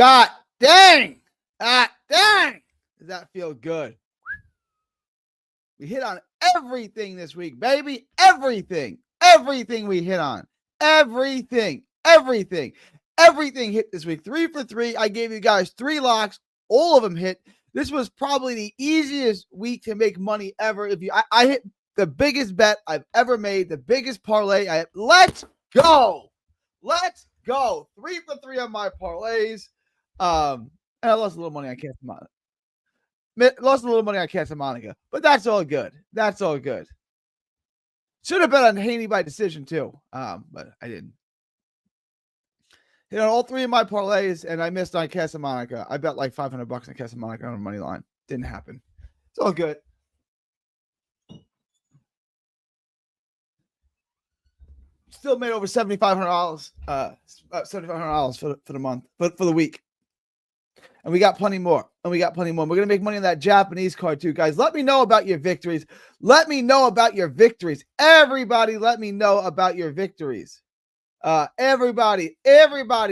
God dang. Dang. Does that feel good? We hit on everything this week, baby. Everything. Everything we hit on. Everything. Everything hit this week. 3 for 3. I gave you guys 3 locks. All of them hit. This was probably the easiest week to make money ever. I hit the biggest bet I've ever made, the biggest parlay. Let's go. 3 for 3 on my parlays. And I lost a little money on Santa Monica. But that's all good. Should have bet on Haney by decision too. But I didn't. Hit on all 3 of my parlays, and I missed on Santa Monica. I bet like $500 on Santa Monica on a money line. Didn't happen. It's all good. Still made over $7,500. $7,500 for the month, but for the week. And we got plenty more. We're going to make money on that Japanese card too, guys. Let me know about your victories. Everybody, let me know about your victories. Everybody,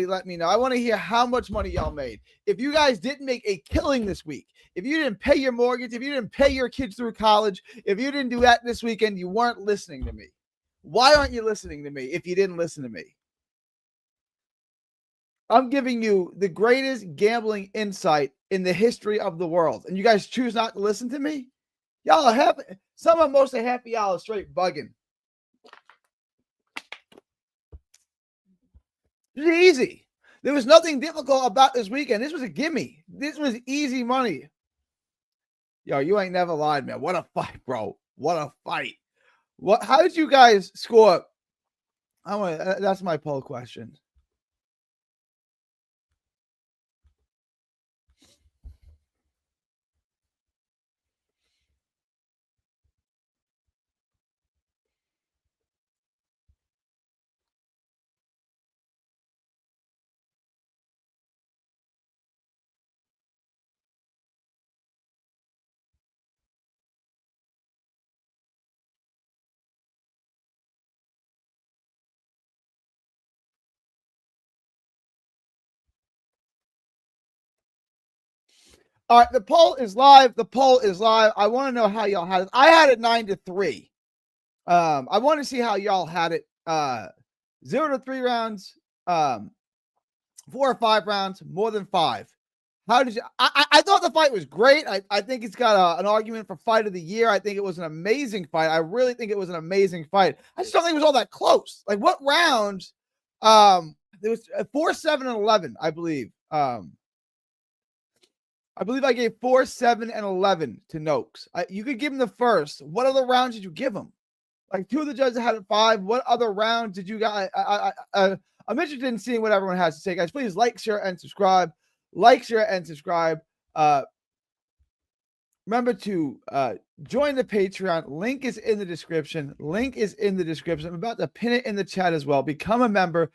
let me know. I want to hear how much money y'all made. If you guys didn't make a killing this week, if you didn't pay your mortgage, if you didn't pay your kids through college, if you didn't do that this weekend, you weren't listening to me. Why aren't you listening to me if you didn't listen to me? I'm giving you the greatest gambling insight in the history of the world, and you guys choose not to listen to me? Y'all are happy. Some of most of happy y'all are straight bugging. It was easy. There was nothing difficult about this weekend. This was a gimme. This was easy money. Yo, you ain't never lied, man. What a fight, bro. What a fight. How did you guys score? That's my poll question. All right, the poll is live. I want to know how y'all had it. I had it 9-3. I want to see how y'all had it. 0 to 3 rounds, 4 or 5 rounds, more than 5. How did you? I thought the fight was great. I think it's got an argument for fight of the year. I think it was an amazing fight. I really think it was an amazing fight. I just don't think it was all that close. Like what rounds? There was 4, 7, and 11, I believe. I believe I gave 4, 7, and 11 to Noakes. You could give him the first. What other rounds did you give him? Like 2 of the judges had it 5. What other round did you guys? I'm interested in seeing what everyone has to say, guys. Please like, share, and subscribe. Remember to join the Patreon. Link is in the description. I'm about to pin it in the chat as well. Become a member.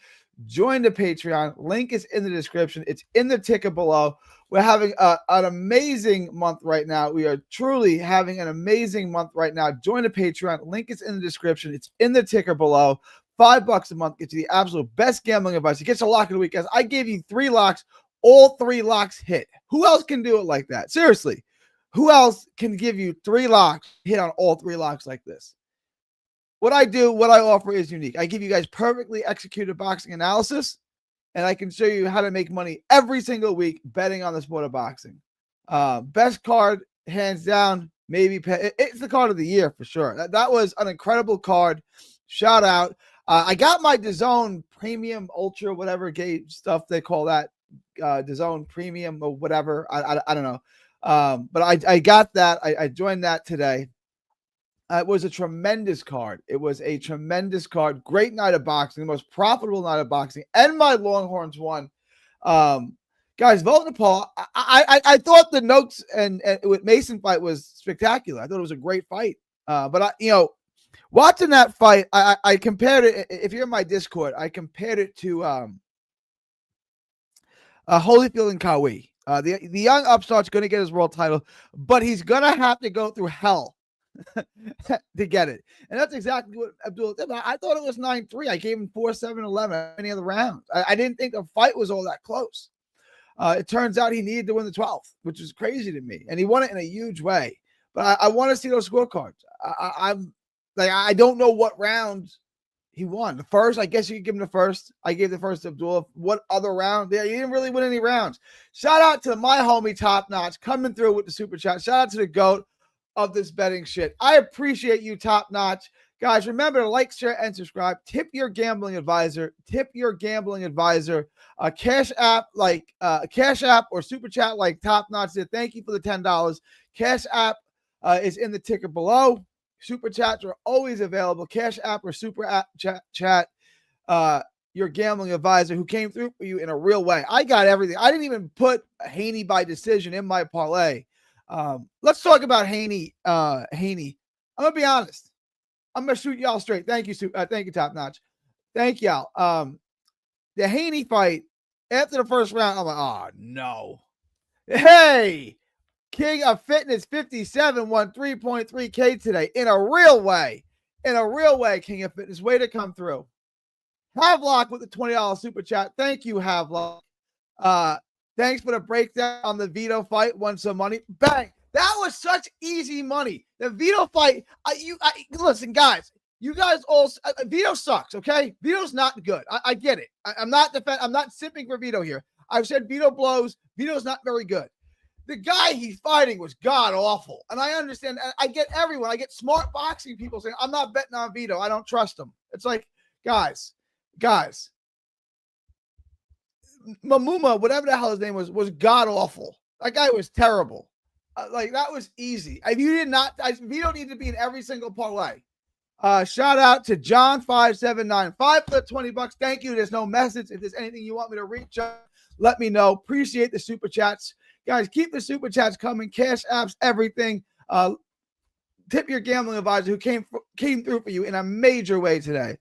Join the Patreon. Link is in the description. It's in the ticker below. We're having an amazing month right now. We are truly having an amazing month right now. Join the Patreon. Link is in the description. It's in the ticker below. $5 a month gets you the absolute best gambling advice. It gets a lock of the week, guys. I gave you 3 locks. All 3 locks hit. Who else can do it like that? Seriously. Who else can give you 3 locks, hit on all 3 locks like this? What I offer is unique. I give you guys perfectly executed boxing analysis, and I can show you how to make money every single week betting on the sport of boxing. Best card, hands down, maybe. It's the card of the year for sure. That was an incredible card. Shout out. I got my DAZN Premium Ultra, whatever gate stuff they call that. DAZN Premium or whatever. I don't know. But I got that. I joined that today. It was a tremendous card. Great night of boxing, the most profitable night of boxing, and my Longhorns won. Guys, vote in the poll. I thought the Noakes and with Mason fight was spectacular. I thought it was a great fight. But watching that fight, I compared it. If you're in my Discord, I compared it to Holyfield and Kawi. The young upstart's going to get his world title, but he's going to have to go through hell to get it. And that's exactly what Abdul did. I thought it was 9-3. I gave him 4, 7, 11 any other round. I didn't think the fight was all that close. It turns out he needed to win the 12th, which is crazy to me. And he won it in a huge way. But I want to see those scorecards. I'm like, I don't know what round he won. The first, I guess you could give him the first. I gave the first to Abdullah. What other round? Yeah, he didn't really win any rounds. Shout out to my homie Top Notch coming through with the super chat. Shout out to the GOAT of this betting shit. I appreciate you, Top Notch. Guys, remember to like, share, and subscribe. Tip your gambling advisor. Tip your gambling advisor. Cash app or super chat like Top Notch did. Thank you for the $10. Cash app is in the ticker below. Super chats are always available. Cash app or super app chat. Your gambling advisor who came through for you in a real way. I got everything. I didn't even put Haney by decision in my parlay. Let's talk about Haney. Haney. I'm gonna be honest. I'm gonna shoot y'all straight. Thank you, thank you, Top Notch. Thank y'all. The Haney fight after the first round, I'm like, oh no. Hey, King of Fitness 57 won 3.3K today in a real way. In a real way, King of Fitness. Way to come through. Havlock with the $20 super chat. Thank you, Havlock. Thanks for the breakdown on the Vito fight. Won some money. Bang. That was such easy money. The Vito fight. Listen, guys. You guys all. Vito sucks. Okay, Vito's not good. I get it. I'm not sipping for Vito here. I've said Vito blows. Vito's not very good. The guy he's fighting was god awful, and I understand. I get everyone. I get smart boxing people saying I'm not betting on Vito. I don't trust him. It's like, guys. Mamuma, whatever the hell his name was god awful. That guy was terrible. Like, that was easy. If you did not, Vito needed to be in every single parlay. Shout out to John5795 for the $20. Thank you. There's no message. If there's anything you want me to reach out, let me know. Appreciate the super chats. Guys, keep the super chats coming. Cash apps, everything. Tip your gambling advisor who came through for you in a major way today.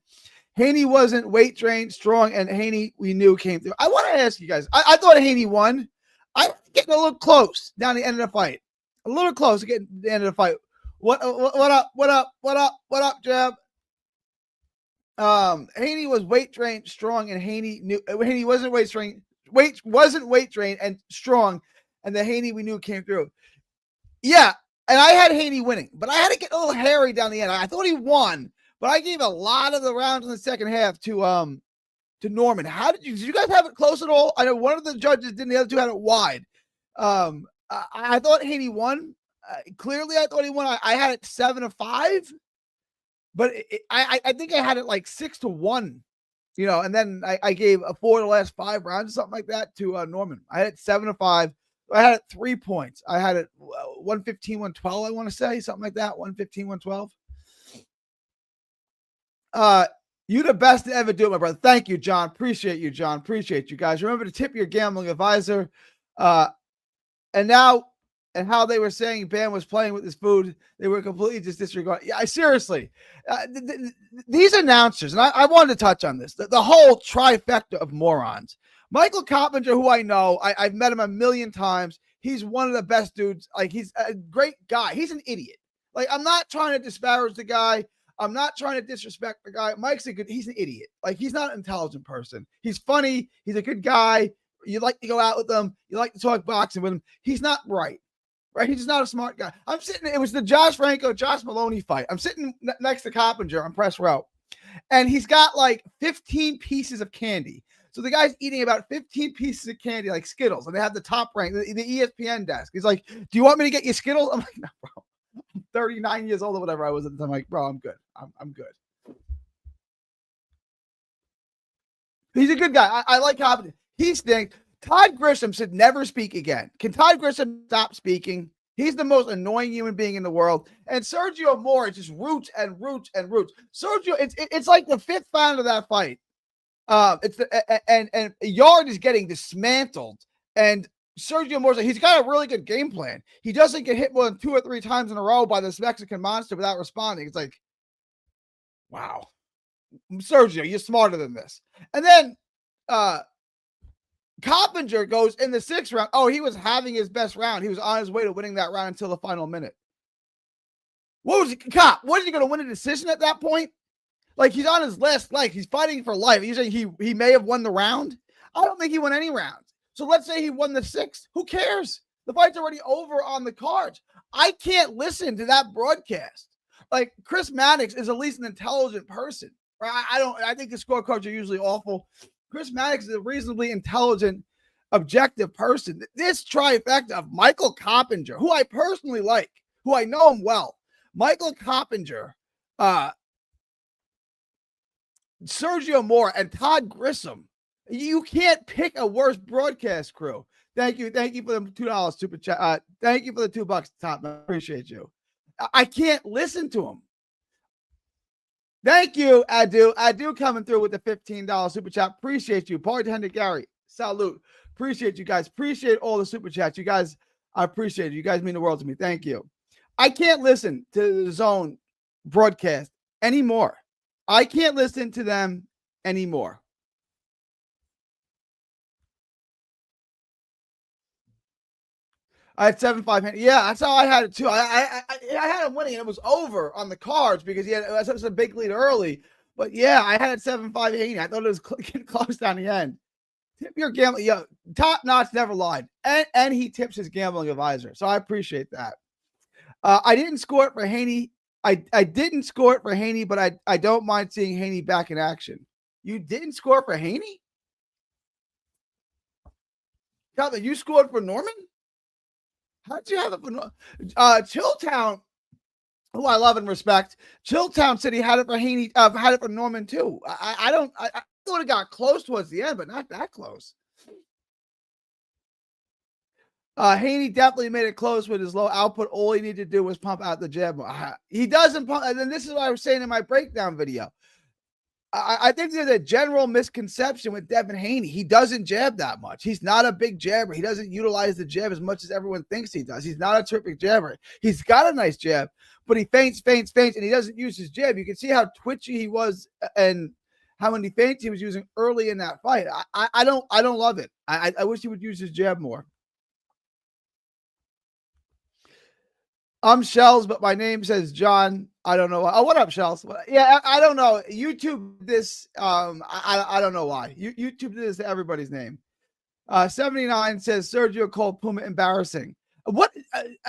Haney wasn't weight trained, strong, and Haney we knew came through. I want to ask you guys. I thought Haney won. I was getting a little close down the end of the fight. A little close to getting the end of the fight. What up, Jeb? Haney was weight trained, strong, and Haney wasn't weight trained and strong, and the Haney we knew came through. Yeah, and I had Haney winning, but I had to get a little hairy down the end. I thought he won, but I gave a lot of the rounds in the second half to Norman. Did you guys have it close at all? I know one of the judges didn't, the other two had it wide. I thought Haney won. Clearly, I thought he won. I had it 7-5, but I think I had it like 6-1, and then I gave a 4 the last 5 rounds, something like that, to Norman. I had it 7-5. I had it 3 points. I had it 115, 112, I want to say, something like that, 115, 112. You the best to ever do it, my brother. Thank you, John. Appreciate you, John. Appreciate you guys. Remember to tip your gambling advisor. And how they were saying Bam was playing with his food, they were completely just disregarding. Yeah, seriously. These announcers, and I wanted to touch on this, the whole trifecta of morons. Michael Coppinger, who I know, I've met him a million times. He's one of the best dudes. Like, he's a great guy. He's an idiot. Like, I'm not trying to disparage the guy. I'm not trying to disrespect the guy. He's an idiot. Like, he's not an intelligent person. He's funny. He's a good guy. You like to go out with him. You like to talk boxing with him. He's not right. Right? He's just not a smart guy. It was the Josh Maloney fight. I'm sitting next to Coppinger on press row, and he's got like 15 pieces of candy. So the guy's eating about 15 pieces of candy, like Skittles, and they have the top rank, the ESPN desk. He's like, do you want me to get you Skittles? I'm like, no, bro. I'm 39 years old or whatever I was at the time. I'm like, bro, I'm good. I'm good. He's a good guy. I like Coppinger. He stinks. Todd Grisham should never speak again. Can Todd Grisham stop speaking? He's the most annoying human being in the world. And Sergio Moore just roots and roots and roots. Sergio, it's like the 5th round of that fight. And Yard is getting dismantled. And Sergio Moore's he's got a really good game plan. He doesn't get hit more than 2 or 3 times in a row by this Mexican monster without responding. It's like, wow, Sergio, you're smarter than this. And then Coppinger goes in the 6th round. Oh, he was having his best round. He was on his way to winning that round until the final minute. What was it? Cop, what is he going to win a decision at that point? Like, he's on his last leg. He's fighting for life. You're saying he may have won the round? I don't think he won any rounds. So let's say he won the 6th. Who cares? The fight's already over on the cards. I can't listen to that broadcast. Like, Chris Maddox is at least an intelligent person. Right? I think the scorecards are usually awful. Chris Maddox is a reasonably intelligent, objective person. This trifecta of Michael Coppinger, who I personally like, who I know him well, Michael Coppinger, Sergio Moore, and Todd Grissom. You can't pick a worse broadcast crew. Thank you for the $2 super chat. Thank you for the $2, Top. I appreciate you. I can't listen to him. Thank you, Adu coming through with the $15 super chat. Appreciate you. Bartender Gary, salute. Appreciate you guys. Appreciate all the super chats. You guys, I appreciate it. You guys mean the world to me. Thank you. I can't listen to the Zone broadcast anymore. I can't listen to them anymore. I had 7-5. Yeah, that's how I had it too. I had him winning, and it was over on the cards because he had such a big lead early. But yeah, I had 7-5 Haney. I thought it was getting close down the end. Tip your gambling. Yeah, Top Notch never lied, and he tips his gambling advisor. So I appreciate that. I didn't score it for Haney. I didn't score it for Haney, but I don't mind seeing Haney back in action. You didn't score for Haney? Calvin, you scored for Norman? How'd you have it for Chilltown, who I love and respect? Chilltown said he had it for Haney, had it for Norman too. I thought it got close towards the end, but not that close. Haney definitely made it close with his low output. All he needed to do was pump out the jab. He doesn't pump, and then this is what I was saying in my breakdown video. I think there's a general misconception with Devin Haney. He doesn't jab that much. He's not a big jabber. He doesn't utilize the jab as much as everyone thinks he does. He's not a terrific jabber. He's got a nice jab, but he feints, and he doesn't use his jab. You can see how twitchy he was and how many feints he was using early in that fight. I don't love it. I wish he would use his jab more. I'm Shells, but my name says John. I don't know why. Oh, what up, Shells? Yeah, I don't know. YouTube this. I don't know why. YouTube did this to everybody's name. 79 says Sergio called Puma embarrassing. What?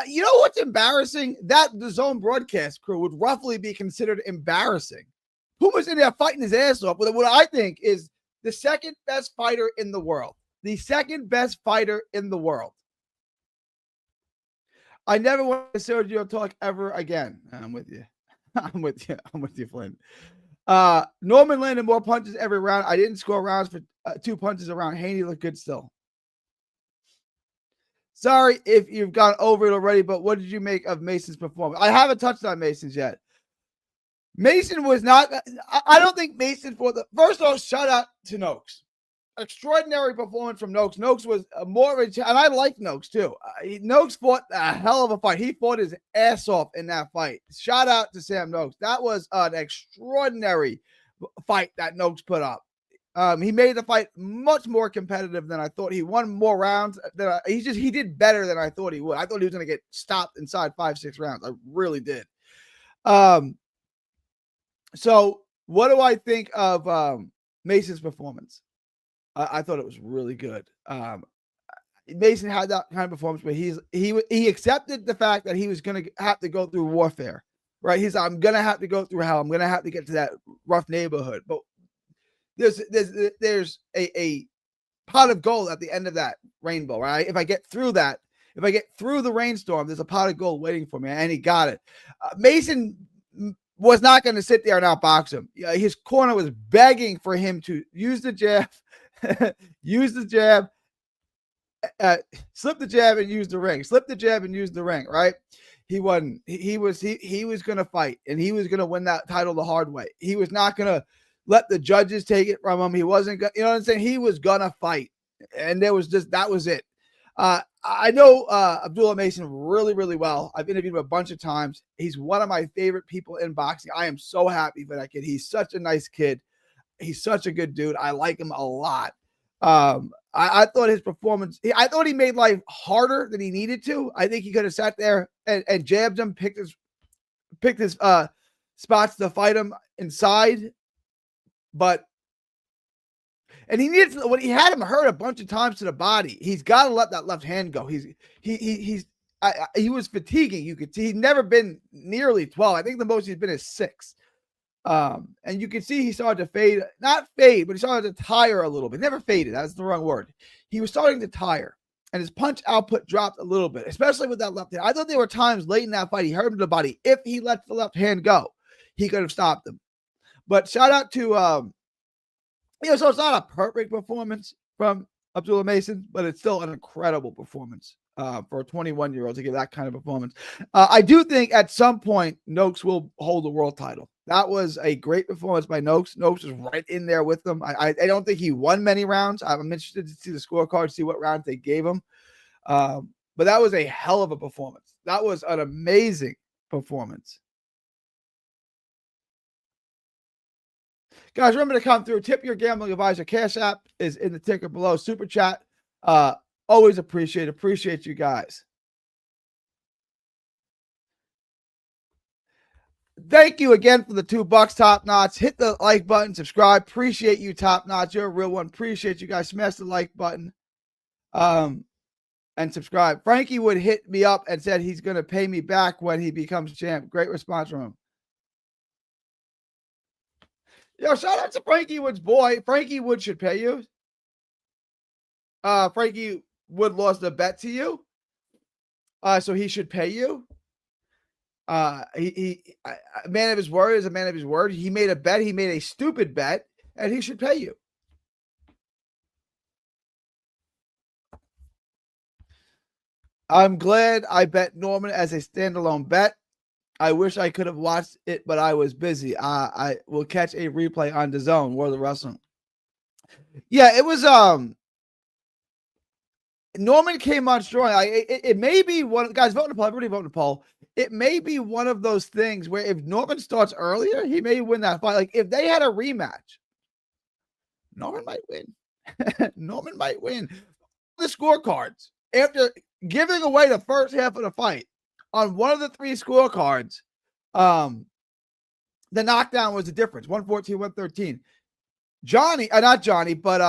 You know what's embarrassing? That the Zone broadcast crew would roughly be considered embarrassing. Puma's in there fighting his ass off with what I think is the second best fighter in the world. The second best fighter in the world. I never want to Sergio talk ever again. I'm with you. I'm with you, Flynn. Norman landed more punches every round. I didn't score rounds for 2 punches around. Haney looked good still. Sorry if you've gone over it already, but what did you make of Mason's performance? I haven't touched on Mason's yet. Mason was not. I don't think Mason for the first off. Shout out to Noakes. Extraordinary performance from Noakes. Noakes was more of a, and I like Noakes too. Noakes fought a hell of a fight. He fought his ass off in that fight. Shout out to Sam Noakes. That was an extraordinary fight that Noakes put up. He made the fight much more competitive than I thought. He won more rounds. He did better than I thought he would. I thought he was going to get stopped inside 5-6 rounds. I really did. So what do I think of Mason's performance? I thought it was really good. Mason had that kind of performance where he accepted the fact that he was going to have to go through warfare, right? I'm going to have to go through hell. I'm going to have to get to that rough neighborhood. But there's a pot of gold at the end of that rainbow, right? If I get through that, if I get through the rainstorm, there's a pot of gold waiting for me, and he got it. Mason was not going to sit there and outbox him. His corner was begging for him to use the jab. Use the jab, slip the jab and use the ring. Slip the jab and use the ring, right? He wasn't. He was going to fight, and he was going to win that title the hard way. He was not going to let the judges take it from him. He wasn't going, you know what I'm saying? He was going to fight, and that was it. I know Abdullah Mason really, really well. I've interviewed him a bunch of times. He's one of my favorite people in boxing. I am so happy for that kid. He's such a nice kid. He's such a good dude. I like him a lot. I thought his performance, I thought he made life harder than he needed to. I think he could have sat there and jabbed him, picked his spots to fight him inside. But And he needs, when he had him hurt a bunch of times to the body, he's got to let that left hand go. He was fatiguing. You could see he'd never been nearly 12. I think the most he's been is 6. And you can see he started to fade, not fade, but he started to tire a little bit. Never faded. That's the wrong word. He was starting to tire, and his punch output dropped a little bit, especially with that left hand. I thought there were times late in that fight he hurt him to the body. If he let the left hand go, he could have stopped him. But shout out to, so it's not a perfect performance from Abdullah Mason, but it's still an incredible performance for a 21-year-old to give that kind of performance. I do think at some point Noakes will hold the world title. That was a great performance by Noakes. Noakes was right in there with them. I don't think he won many rounds. I'm interested to see the scorecard, see what rounds they gave him. But that was a hell of a performance. That was an amazing performance. Guys, remember to come through. Tip your gambling advisor. Cash App is in the ticker below. Super chat. Always appreciate you guys. Thank you again for the $2, Top Notch. Hit the like button, subscribe. Appreciate you, Top Notch. You're a real one. Appreciate you guys. Smash the like button and subscribe. Frankie would hit me up and said he's going to pay me back when he becomes champ. Great response from him. Yo, shout out to Frankie Wood's boy. Frankie Wood should pay you. Frankie Wood lost a bet to you. So he should pay you. A man of his word is a man of his word. He made a bet. He made a stupid bet, and he should pay you. I'm glad I bet Norman as a standalone bet. I wish I could have watched it, but I was busy. I will catch a replay on DAZN, World of Wrestling. Yeah, it was Norman came on strong. It may be one of the guys voting the poll. Everybody voting the poll. It may be one of those things where if Norman starts earlier, he may win that fight. Like if they had a rematch, Norman might win. Norman might win. The scorecards after giving away the first half of the fight. On one of the 3 scorecards, the knockdown was the difference. 114, 113. Not Johnny, but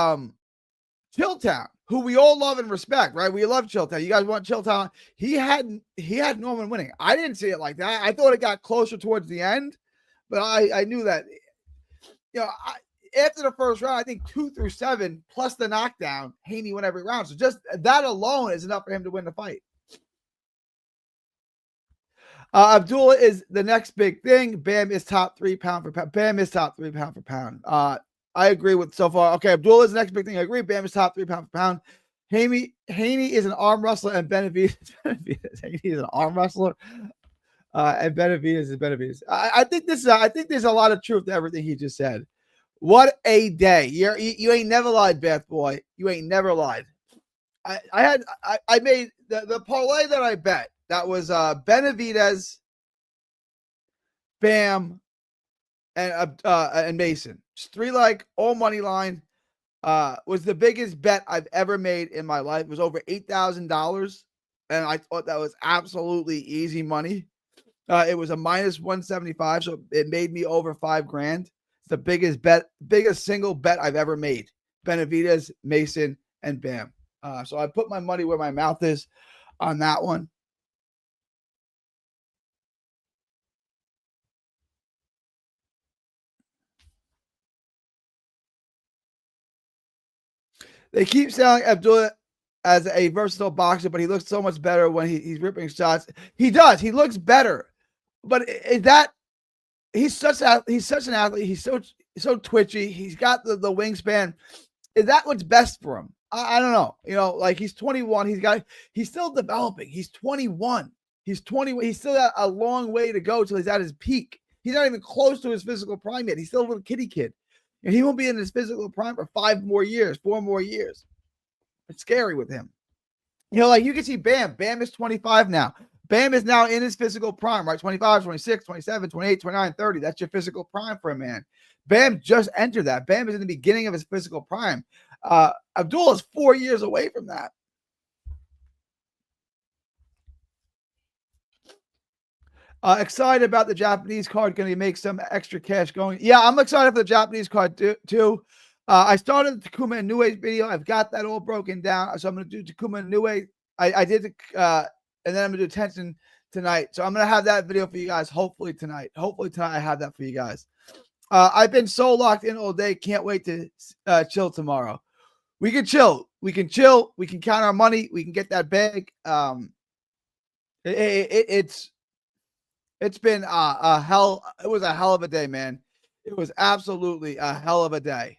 Chilltown, who we all love and respect, right? We love Chilltown. You guys want Chilltown? He had Norman winning. I didn't see it like that. I thought it got closer towards the end, but I knew that. After the first round, I think 2 through 7 plus the knockdown, Haney won every round. So just that alone is enough for him to win the fight. Abdullah is the next big thing. Bam is top 3 pound for pound. Bam is top 3 pound for pound. I agree with so far. Okay, Abdullah is the next big thing. I agree. Bam is top 3 pound for pound. Haney is an arm wrestler, and Benvidez Haney is an arm wrestler, and Benvidez is Benvidez. I think there's a lot of truth to everything he just said. What a day! You ain't never lied, Bath Boy. You ain't never lied. I made the parlay that I bet. That was Benvidez, Bam, and Mason. Just 3-leg, all money line. Was the biggest bet I've ever made in my life. It was over $8,000, and I thought that was absolutely easy money. It was a minus 175, so it made me over $5,000. It's the biggest single bet I've ever made. Benvidez, Mason, and Bam. So I put my money where my mouth is on that one. They keep selling Abdullah as a versatile boxer, but he looks so much better when he's ripping shots. He does. He looks better. But is that he's such an athlete. He's so twitchy. He's got the wingspan. Is that what's best for him? I don't know. Like he's 21. He's still developing. He's 21. He's 20. He's still got a long way to go till he's at his peak. He's not even close to his physical prime yet. He's still a little kitty kid. And he won't be in his physical prime for 4 more years. It's scary with him. Like you can see Bam. Bam is 25 now. Bam is now in his physical prime, right? 25, 26, 27, 28, 29, 30. That's your physical prime for a man. Bam just entered that. Bam is in the beginning of his physical prime. Abdullah is 4 years away from that. Excited about the Japanese card. Going to make some extra cash going. Yeah, I'm excited for the Japanese card too. I started the Takuma Inoue video. I've got that all broken down. So I'm going to do Takuma Inoue. I did, and then I'm going to do Tension tonight. So I'm going to have that video for you guys. Hopefully tonight. Hopefully tonight I have that for you guys. I've been so locked in all day. Can't wait to chill tomorrow. We can chill. We can chill. We can count our money. We can get that bag. It's been a hell. It was a hell of a day, man. It was absolutely a hell of a day.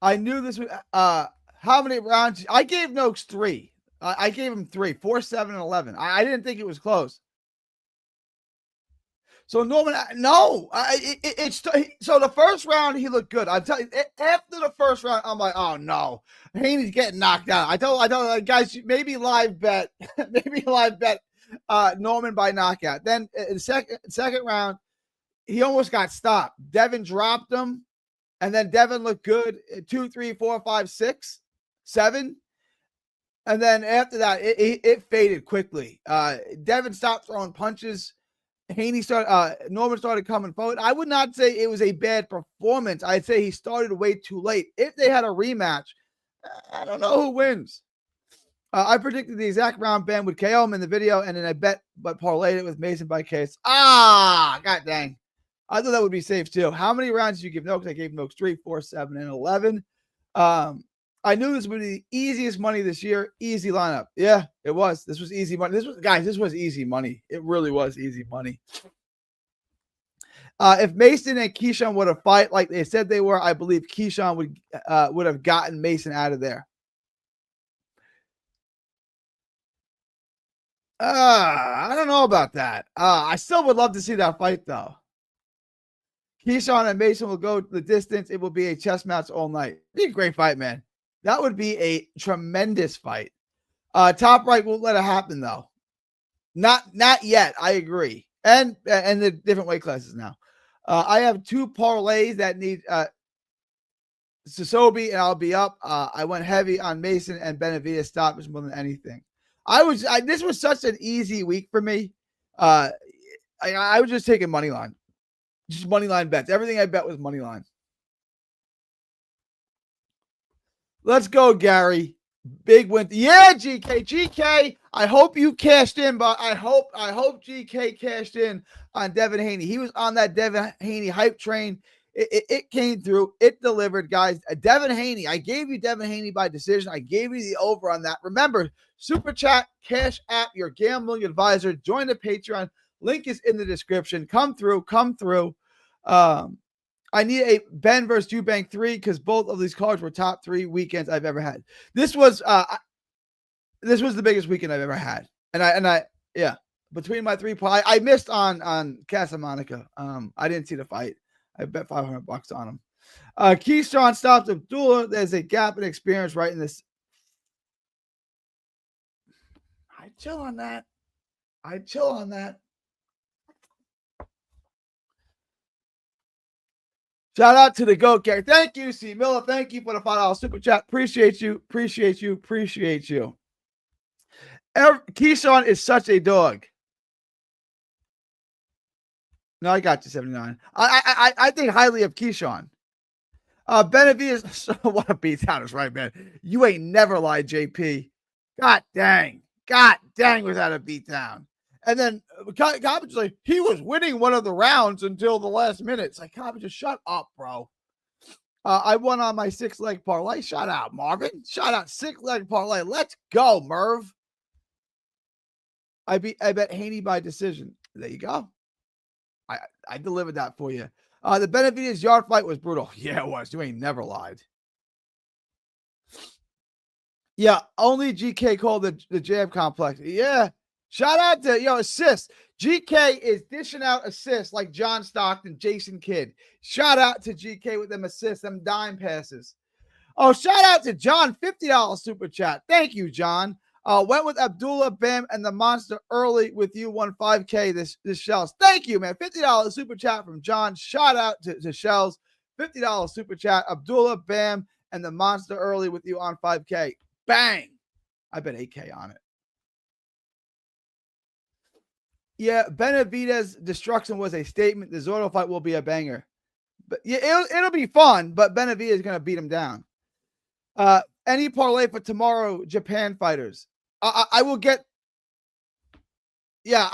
I knew this was how many rounds? I gave Noakes 3. I gave him 3, 4, 7, and 11. I didn't think it was close. So Norman, no, so the first round he looked good. I'm telling you, after the first round, I'm like, oh no, Haney's getting knocked out. I told guys, maybe live bet, Norman by knockout. Then in the second round, he almost got stopped. Devin dropped him, and then Devin looked good. 2, 3, 4, 5, 6, 7. And then after that, it faded quickly. Devin stopped throwing punches. Norman started coming forward. I would not say it was a bad performance. I'd say he started way too late. If they had a rematch, I don't know who wins. I predicted the exact round Ben would KO him in the video, and then I bet, but parlayed it with Mason by case. God dang. I thought that would be safe too. How many rounds did you give Noakes? I gave Noakes 3, 4, 7, and 11. I knew this would be the easiest money this year. Easy lineup. Yeah, it was. This was easy money. This was easy money. It really was easy money. If Mason and Keyshawn would have fight like they said they were, I believe Keyshawn would have gotten Mason out of there. I don't know about that. I still would love to see that fight though. Keyshawn and Mason will go the distance. It will be a chess match all night. It'd be a great fight, man. That would be a tremendous fight. Top right won't let it happen though. Not yet. I agree. And the different weight classes now. I have 2 parlays that need Sosobi, and I'll be up. I went heavy on Mason and Benvidez stoppage more than anything. This was such an easy week for me. I was just taking money line. Just money line bets. Everything I bet was money line. Let's go, Gary. Big win. Yeah, GK. I hope you cashed in, but I hope GK cashed in on Devin Haney. He was on that Devin Haney hype train. It came through. It delivered, guys. Devin Haney. I gave you Devin Haney by decision. I gave you the over on that. Remember, Super Chat, Cash App, your gambling advisor. Join the Patreon. Link is in the description. Come through. I need a Ben versus Eubank 3 because both of these cards were top 3 weekends I've ever had. This was the biggest weekend I've ever had. And yeah, between my 3 I missed on Casa Monica. I didn't see the fight. I bet $500 on him. Keyshawn stopped Abdullah. There's a gap in experience right in this. I chill on that. Shout out to the GOAT, Gary. Thank you, C. Miller. Thank you for the $5 super chat. Appreciate you. Keyshawn is such a dog. No, I got you, 79. I think highly of Keyshawn. Benvidez, what a beatdown is right, man. You ain't never lied, JP. God dang, was that a beatdown? And then Cobbage like he was winning one of the rounds until the last minute. It's like Cobbage, just shut up, bro. I won on my 6-leg parlay. Shout out, Marvin. Shout out 6-leg parlay. Let's go, Merv. I bet Haney by decision. There you go. I delivered that for you. The Benvidez yard fight was brutal. Yeah, it was. You ain't never lied. Yeah, only GK called the jab complex. Yeah. Shout out to, assists. GK is dishing out assists like John Stockton, Jason Kidd. Shout out to GK with them assists, them dime passes. Oh, shout out to John, $50 super chat. Thank you, John. Went with Abdullah, Bam, and the monster early with you. Won 5K this Shells. Thank you, man. $50 super chat from John. Shout out to Shells. $50 super chat. Abdullah, Bam, and the monster early with you on 5K. Bang! I bet 8K on it. Yeah, Benvidez destruction was a statement. The Zordo fight will be a banger. But yeah, it'll be fun, but Benvidez is going to beat him down. Any parlay for tomorrow, Japan fighters? I will get. Yeah,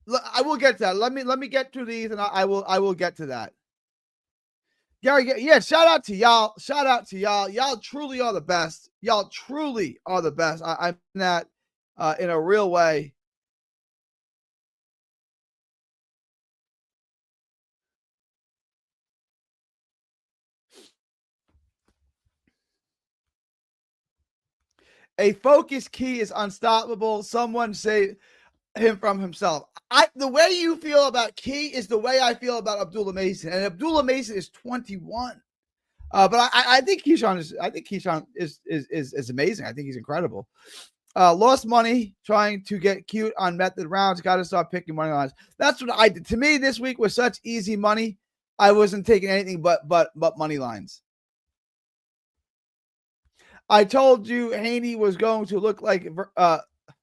I will get to that. Let me get through these, and I will get to that. Gary, yeah, shout out to y'all. Shout out to y'all. Y'all truly are the best. Y'all truly are the best. I mean that in a real way. A focus key is unstoppable. Someone say him from himself. The way you feel about Key is the way I feel about Abdullah Mason, and Abdullah Mason is 21. But I think Keyshawn is amazing. I think he's incredible. Lost money trying to get cute on method rounds. Got to start picking money lines. That's what I did. To me, this week was such easy money. I wasn't taking anything but money lines. I told you Haney was going to look like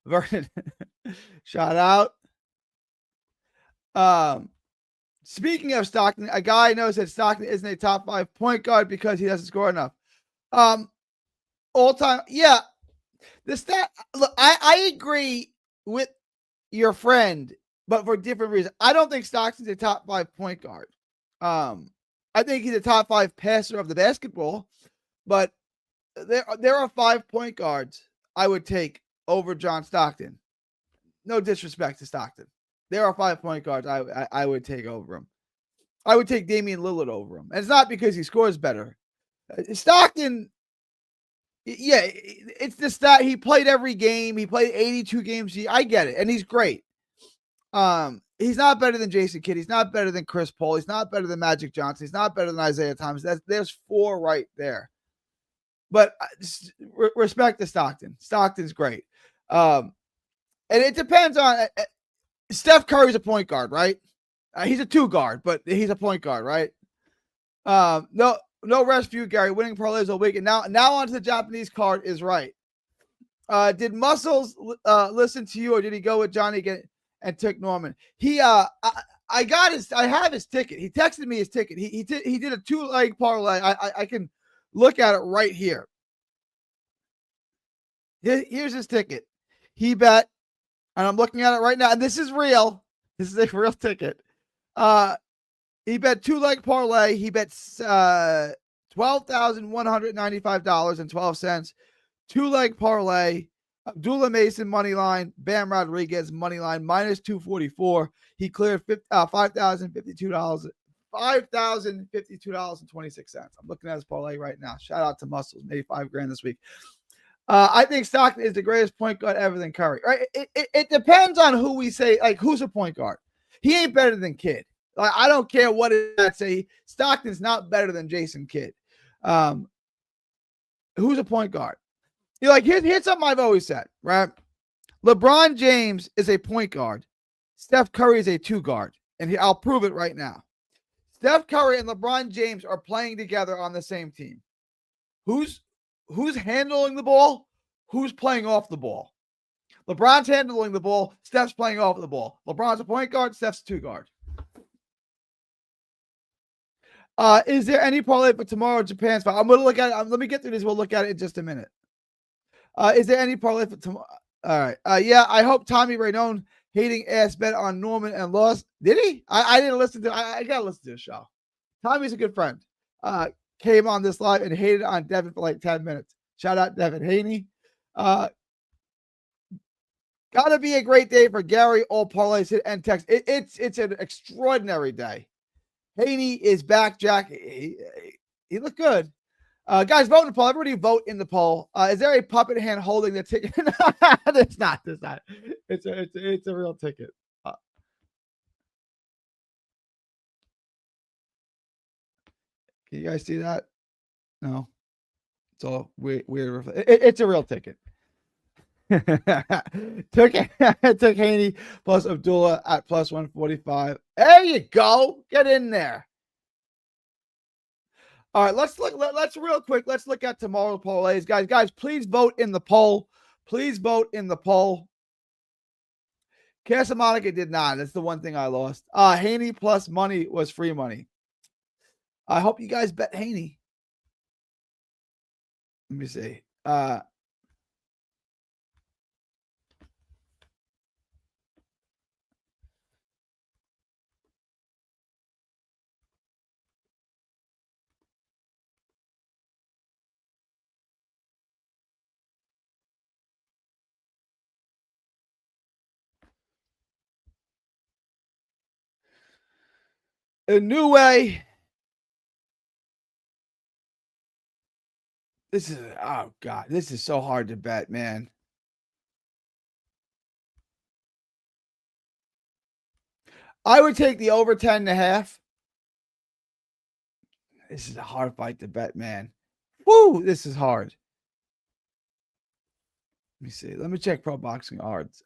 Vernon. Shout out. Speaking of Stockton, a guy knows that Stockton isn't a top 5 point guard because he doesn't score enough. All time, yeah. The stat. Look, I agree with your friend, but for different reasons. I don't think Stockton's a top 5 point guard. I think he's a top 5 passer of the basketball, but there are 5 point guards I would take over John Stockton. No disrespect to Stockton. There are 5 point guards I would take over him. I would take Damian Lillard over him. And it's not because he scores better. Stockton, yeah, it's the stat. He played every game. He played 82 games. I get it. And he's great. He's not better than Jason Kidd. He's not better than Chris Paul. He's not better than Magic Johnson. He's not better than Isaiah Thomas. There's 4 right there. But respect to Stockton. Stockton's great. And it depends on Steph Curry's a point guard, right? He's a 2 guard, but he's a point guard, right? No rest for you, Gary. Winning parlays all week. And now onto the Japanese card is right. Did Muscles listen to you, or did he go with Johnny and took Norman? He I have his ticket. He texted me his ticket. He did a 2-leg parlay. I can look at it right here. Here's his ticket. He bet, and I'm looking at it right now, and this is real. This is a real ticket. He bet 2-leg parlay. He bet $12,195.12. 2-leg parlay. Abdullah Mason money line. Bam Rodriguez money line -244. He cleared $5,052. $5,052.26. I'm looking at his parlay right now. Shout out to Muscles, made $5,000 this week. I think Stockton is the greatest point guard ever than Curry. Right? It depends on who we say. Like, who's a point guard? He ain't better than Kidd. Like, I don't care what it say. Stockton's not better than Jason Kidd. Who's a point guard? You're like, here's something I've always said, right? LeBron James is a point guard. Steph Curry is a 2 guard, and I'll prove it right now. Steph Curry and LeBron James are playing together on the same team. Who's handling the ball? Who's playing off the ball? LeBron's handling the ball. Steph's playing off the ball. LeBron's a point guard. Steph's a 2 guard. Is there any parlay for tomorrow Japan's fight? I'm going to look at it. Let me get through this. We'll look at it in just a minute. Is there any parlay for tomorrow? All right. Yeah, I hope Tommy Rainone hating ass bet on Norman and lost. Did he? I didn't listen to. I gotta listen to the show. Tommy's a good friend. Came on this live and hated on Devin for like 10 minutes. Shout out Devin Haney. Gotta be a great day for Gary. All parlays hit and text. It's an extraordinary day. Haney is back. Jack, he looked good. Guys, vote in the poll. Everybody vote in the poll. Is there a puppet hand holding the ticket? It's not. It's a real ticket. Can you guys see that? No. It's all weird. It's a real ticket. Took Haney plus Abdullah at plus 145. There you go. Get in there. All right, let's look. Let's real quick. Let's look at tomorrow's parlays, guys. Guys, please vote in the poll. Please vote in the poll. Casa Monica did not. That's the one thing I lost. Haney plus money was free money. I hope you guys bet Haney. Let me see. A new way. This is, oh God, this is so hard to bet, man. I would take the over 10.5. This is a hard fight to bet, man. Woo, this is hard. Let me see. Let me check pro boxing odds.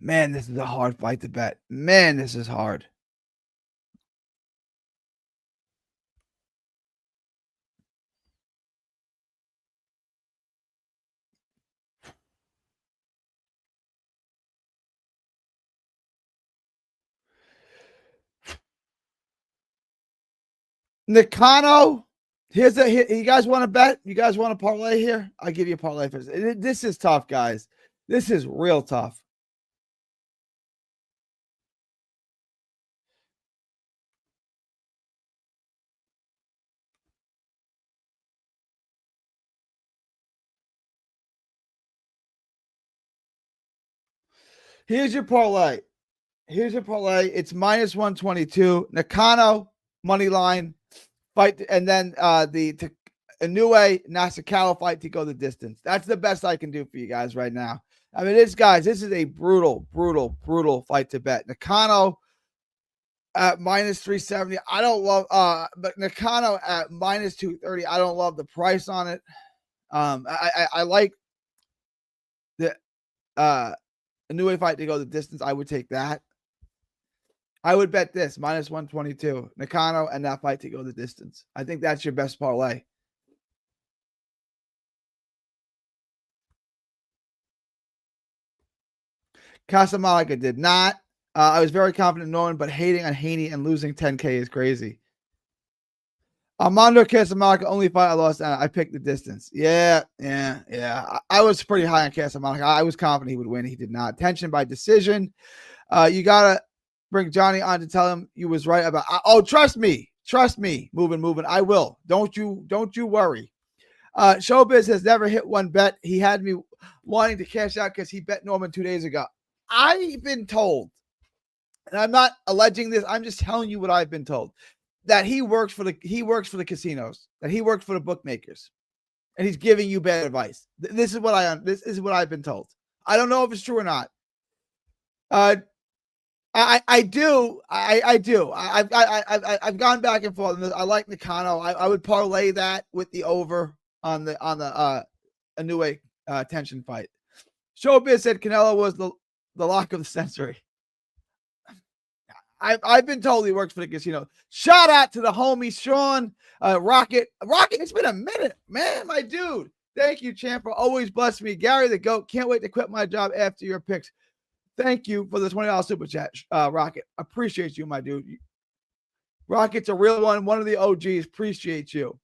Man, this is a hard fight to bet. Man, this is hard. Nakano. You guys want to bet? You guys want to parlay here? I'll give you a parlay for this. This is tough, guys. This is real tough. Here's your parlay. Here's your parlay. It's minus 122. Nakano, money line, fight, and then the Inoue Nasukawa fight to go the distance. That's the best I can do for you guys right now. I mean, this is a brutal fight to bet. Nakano at minus 370. I don't love but Nakano at minus 230. I don't love the price on it. I like the Inoue fight to go the distance. I would take that. I would bet this minus 122. Nakano and that fight to go the distance. I think that's your best parlay. Casamalica did not. I was very confident in Norman, but hating on Haney and losing 10K is crazy. Armando Casamalica, only fight I lost, and I picked the distance. Yeah. I was pretty high on Casamalica. I was confident he would win. He did not. Tension by decision. You got to bring Johnny on to tell him you was right about. Oh, trust me. Moving. I will. Don't you worry. Showbiz has never hit one bet. He had me wanting to cash out because he bet Norman 2 days ago. I've been told, and I'm not alleging this, I'm just telling you what I've been told, that he works for the casinos, that he works for the bookmakers, and he's giving you bad advice. This is what I've been told. I don't know if it's true or not. I do. I've gone back and forth. I like Nakano. I would parlay that with the over on the Inoue tension fight. Showbiz said Canelo was the lock of the century. I've been told he works for the casino. Shout out to the homie Sean Rocket. It's been a minute, man, my dude. Thank you, champ, for always blessing me. Gary the GOAT. Can't wait to quit my job after your picks. Thank you for the $20 super chat, Rocket. Appreciate you, my dude. Rocket's a real one of the OGs. Appreciate you.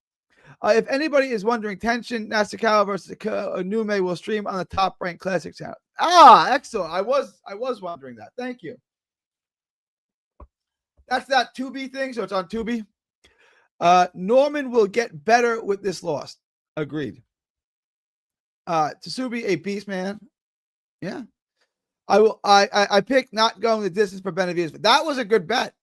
If anybody is wondering, Tension Nasukawa versus Inoue will stream on the Top Rank Classic channel. Excellent. I was wondering that. Thank you. That's that Tubi thing, so it's on Tubi. Norman will get better with this loss. Agreed. Tsubi, a beast, man. Yeah. I picked not going the distance for Benvidez, but that was a good bet.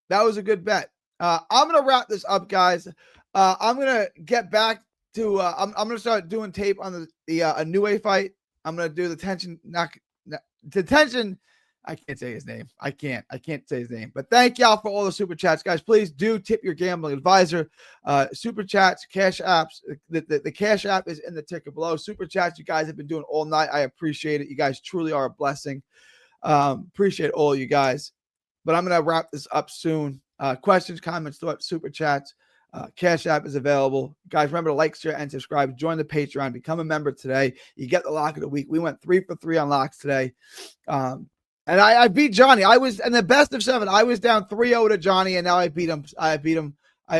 I'm gonna wrap this up, guys. I'm gonna get back to I'm gonna start doing tape on the Inoue fight. I'm gonna do the tension I can't say his name. I can't say his name. But thank y'all for all the super chats, guys. Please do tip your gambling advisor. Super chats, cash apps. The cash app is in the ticker below. Super chats, you guys have been doing all night. I appreciate it. You guys truly are a blessing. Appreciate all you guys. But I'm gonna wrap this up soon. Questions, comments, thoughts, super chats. Cash app is available. Guys, remember to like, share, and subscribe. Join the Patreon. Become a member today. You get the lock of the week. We went 3 for 3 on locks today. And I beat Johnny. I was in the best of 7. I was down 3-0 to Johnny, and now I beat him. I beat him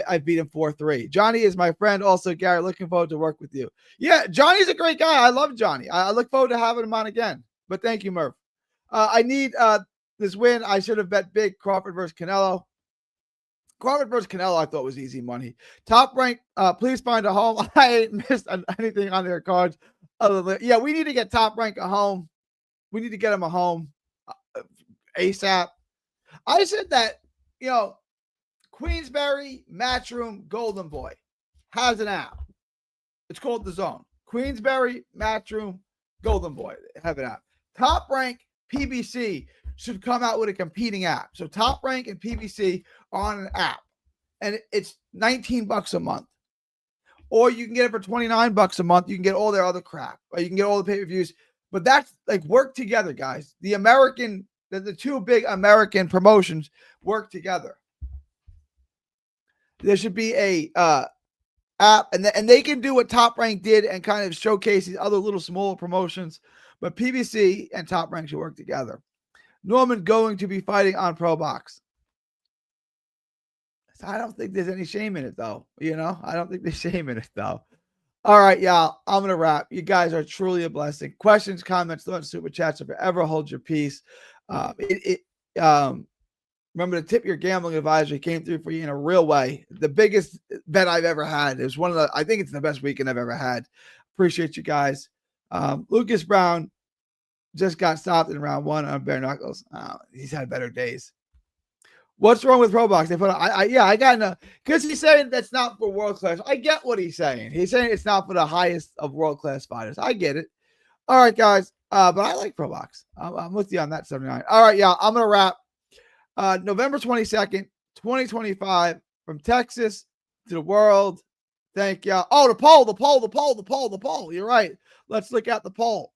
4-3. Johnny is my friend. Also, Gary, looking forward to work with you. Yeah, Johnny's a great guy. I love Johnny. I look forward to having him on again. But thank you, Murph. I need this win. I should have bet big. Crawford versus Canelo. Crawford versus Canelo, I thought was easy money. Top Rank, please find a home. I ain't missed anything on their cards. Other than, yeah, we need to get Top Rank a home. We need to get him a home ASAP. I said that, Queensberry Matchroom Golden Boy has an app. It's called The Zone. Queensberry Matchroom Golden Boy have an app. Top Rank PBC should come out with a competing app. So Top Rank and PBC are on an app, and it's $19 a month. Or you can get it for $29 a month. You can get all their other crap, or you can get all the pay-per-views. But that's like work together, guys. The two big American promotions work together. There should be a app, and they can do what Top Rank did and kind of showcase these other little smaller promotions. But PBC and Top Rank should work together. Norman going to be fighting on Pro Box. I don't think there's any shame in it, though. I don't think there's shame in it, though. All right, y'all. I'm going to wrap. You guys are truly a blessing. Questions, comments, thoughts, super chats, if forever hold your peace. Remember to tip your gambling advisor. He came through for you in a real way. The biggest bet I've ever had. It was I think it's the best weekend I've ever had. Appreciate you guys. Lucas Brown just got stopped in round 1 on bare knuckles. He's had better days. What's wrong with Pro Box? They put I got because he's saying that's not for world class. I get what he's saying. He's saying it's not for the highest of world class fighters. I get it. All right, guys. But I like Pro Box. I'm with you on that 79. All right, y'all. I'm gonna wrap. November 22nd, 2025, from Texas to the world. Thank y'all. Oh, the poll. You're right. Let's look at the poll.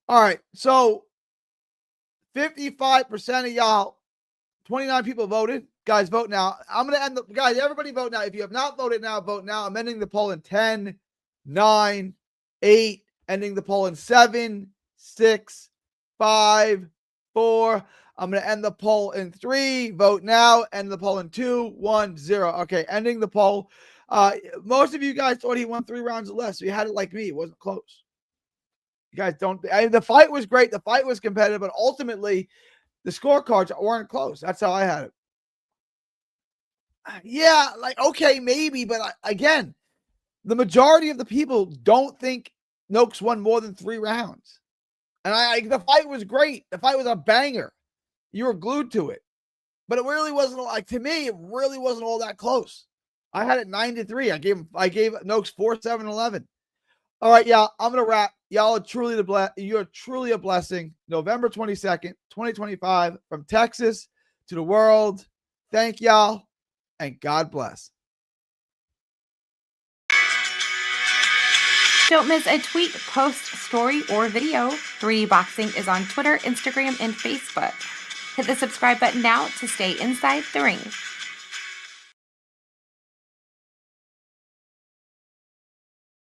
All right. So 55% of y'all, 29 people voted. Guys, vote now. I'm going to end guys, everybody vote now. If you have not voted now, vote now. I'm ending the poll in 10, 9, 8, ending the poll in 7, 6, 5, 4. I'm going to end the poll in 3. Vote now. End the poll in 2, 1, 0. Okay, ending the poll. Most of you guys thought he won 3 rounds or less. So you had it like me. It wasn't close. You guys don't. The fight was great. The fight was competitive, but ultimately, the scorecards weren't close. That's how I had it. Yeah, okay, maybe, but again, the majority of the people don't think Noakes won more than 3 rounds. And the fight was great. The fight was a banger. You were glued to it. But it really wasn't, to me, it really wasn't all that close. I had it 9-3. I gave Noakes 4-7-11. All right, y'all. I'm gonna wrap. Y'all are you're truly a blessing. November 22nd, 2025, from Texas to the world. Thank y'all, and God bless. Don't miss a tweet, post, story, or video. 3D Boxing is on Twitter, Instagram, and Facebook. Hit the subscribe button now to stay inside the ring.